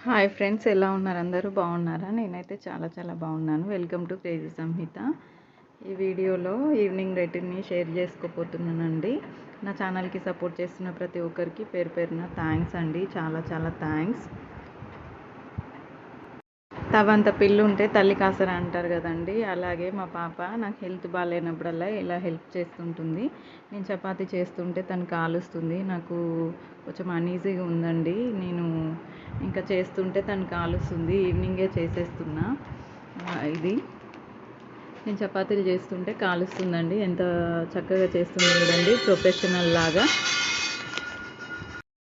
Hi friends, ఎలా ఉన్నారు? అందరూ బాగున్నారా? నేనైతే చాలా చాలా బాగున్నాను. వెల్కమ్ టు క్రేజీ సంహిత. ఈ వీడియోలో ఈవినింగ్ రొటీన్ని షేర్ చేసుకోబోతున్నానండి. నా ఛానల్కి సపోర్ట్ చేస్తున్న ప్రతి ఒక్కరికి పేరు పేరున థ్యాంక్స్ అండి. చాలా చాలా థ్యాంక్స్. తవంత పిల్లు ఉంటే తల్లి కాసరా అంటారు కదండి. అలాగే మా పాప నాకు హెల్త్ బాగాలేనప్పుడల్లా ఇలా హెల్ప్ చేస్తుంటుంది. నేను చపాతీ చేస్తుంటే తను కాలుస్తుంది. నాకు కొంచెం అనీజీగా ఉందండి. నేను ఇంకా చేస్తుంటే తను కాలుస్తుంది. ఈవినింగే చేసేస్తున్నా. ఇది నేను చపాతీలు చేస్తుంటే కాలుస్తుందండి. ఎంత చక్కగా చేస్తుంది చూడండి, ప్రొఫెషనల్ లాగా.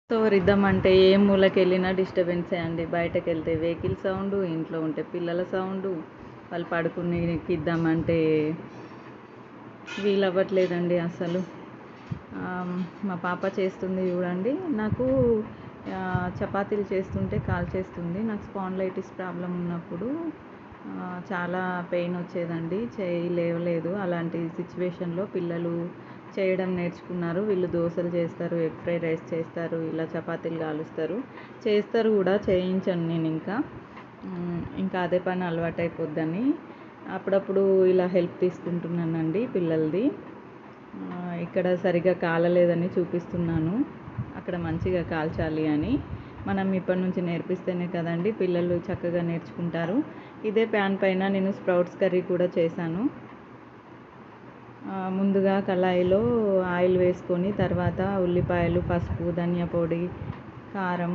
సో రిథమ్ అంటే ఏ మూలకి వెళ్ళినా డిస్టర్బెన్సే అండి. బయటకు వెళ్తే వెహికల్ సౌండు, ఇంట్లో ఉంటే పిల్లల సౌండు, వాళ్ళు పడుకునిద్దామంటే వీలవ్వట్లేదండి అసలు. మా పాప చేస్తుంది చూడండి. నాకు చపాతీలు చేస్తుంటే కాల్ చేస్తుంది. నాకు స్పాండిలైటిస్ ప్రాబ్లం ఉన్నప్పుడు చాలా పెయిన్ వచ్చేదండి. చేయి లేవలేదు. అలాంటి సిచ్యువేషన్లో పిల్లలు చేయడం నేర్చుకున్నారు. వీళ్ళు దోశలు చేస్తారు, ఎగ్ ఫ్రైడ్ రైస్ చేస్తారు, ఇలా చపాతీలు కాలుస్తారు, చేస్తారు కూడా. చేయించాను నేను ఇంకా అదే పని అలవాటైపోద్దని అప్పుడప్పుడు ఇలా హెల్ప్ తీసుకుంటున్నానండి పిల్లలది. ఇక్కడ సరిగా కాలలేదని చూపిస్తున్నాను, అక్కడ మంచిగా కాల్చాలి అని. మనం ఇప్పటి నుంచి నేర్పిస్తేనే కదండి పిల్లలు చక్కగా నేర్చుకుంటారు. ఇదే ప్యాన్ పైన నేను స్ప్రౌట్స్ కర్రీ కూడా చేశాను. ముందుగా కళాయిలో ఆయిల్ వేసుకొని తర్వాత ఉల్లిపాయలు, పసుపు, ధనియా పొడి, కారం,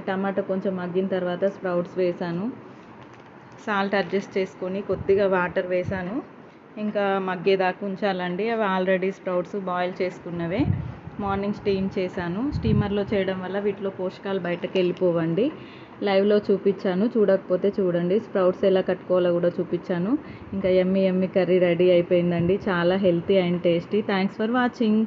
టమాటో కొంచెం మగ్గిన తర్వాత స్ప్రౌట్స్ వేసాను. సాల్ట్ అడ్జస్ట్ చేసుకొని కొద్దిగా వాటర్ వేసాను. ఇంకా మగ్గేదాకా ఉంచాలండి. అవి ఆల్రెడీ స్ప్రౌట్స్ బాయిల్ చేసుకున్నవే. మార్నింగ్ స్టీమ్ చేశాను. స్టీమర్లో చేయడం వల్ల వీటిలో పోషకాలు బయటకు వెళ్ళిపోవండి. లైవ్లో చూపించాను, చూడకపోతే చూడండి. స్ప్రౌట్స్ ఎలా కట్టుకోవాలో కూడా చూపించాను. ఇంకా యమ్మీ కర్రీ రెడీ అయిపోయిందండి. చాలా healthy and tasty. Thanks for watching.